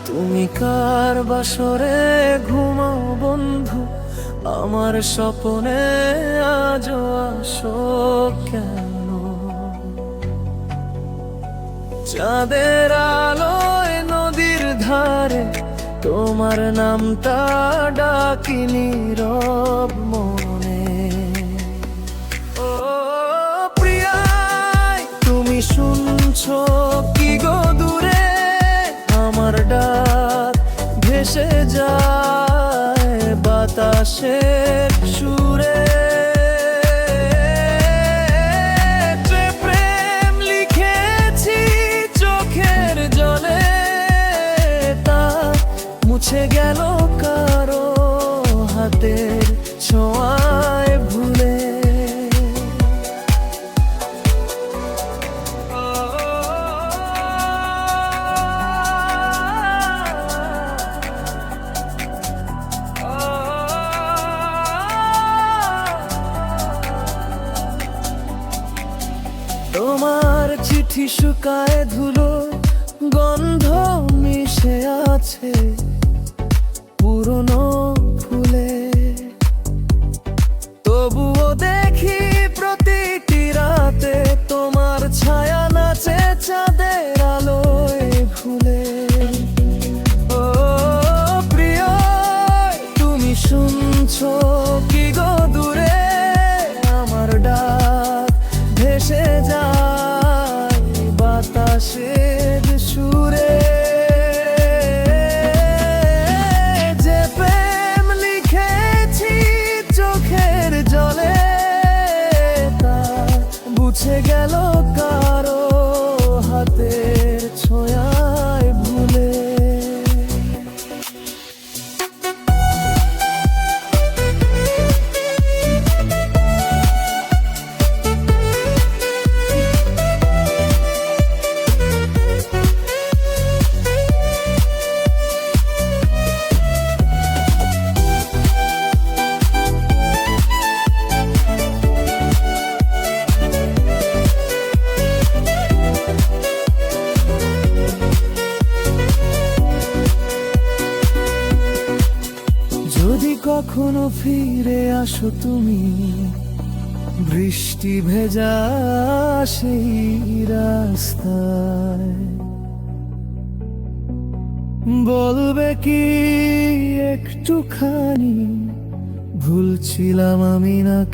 তুমি কার বাসরে ঘুমাও বন্ধু, আমার স্বপ্নে আজও আসো কেন? চাঁদের আলোয় নদীর ধারে তোমার নামটা ডাকি নীরব মনে। ও প্রিয়া, তুমি শুনছো কি গো দূরে? আমার ডাক ভেসে যায় বাতাসের সুরে। প্রেম লিখেছি চোখের জলে, তা মুছে গেল কারো হাতের ছোঁয়ায় ভুলে। তোমার চিঠি শুকায় ধুলো, গন্ধ মিশে আছে পুরনো ফুলে। তবুও দেখি প্রতিটি রাতে তোমার ছায়া নাচে চাঁদের আলোয় ভুলে। ও প্রিয়, তুমি শুনছো কি গো দূরে? আমার ডাক ভেসে যায় বাতাসের সুরে। যে প্রেম লিখেছি চোখের জলে, তা বুঝে গেল কারো হাতের ছোঁয়ায় ভুলে। যদি কখনো ফিরে আসো তুমি বৃষ্টি ভেজা সেই রাস্তায়, বলবে কি একটুখানি ভুল ছিলাম আমি নাকি?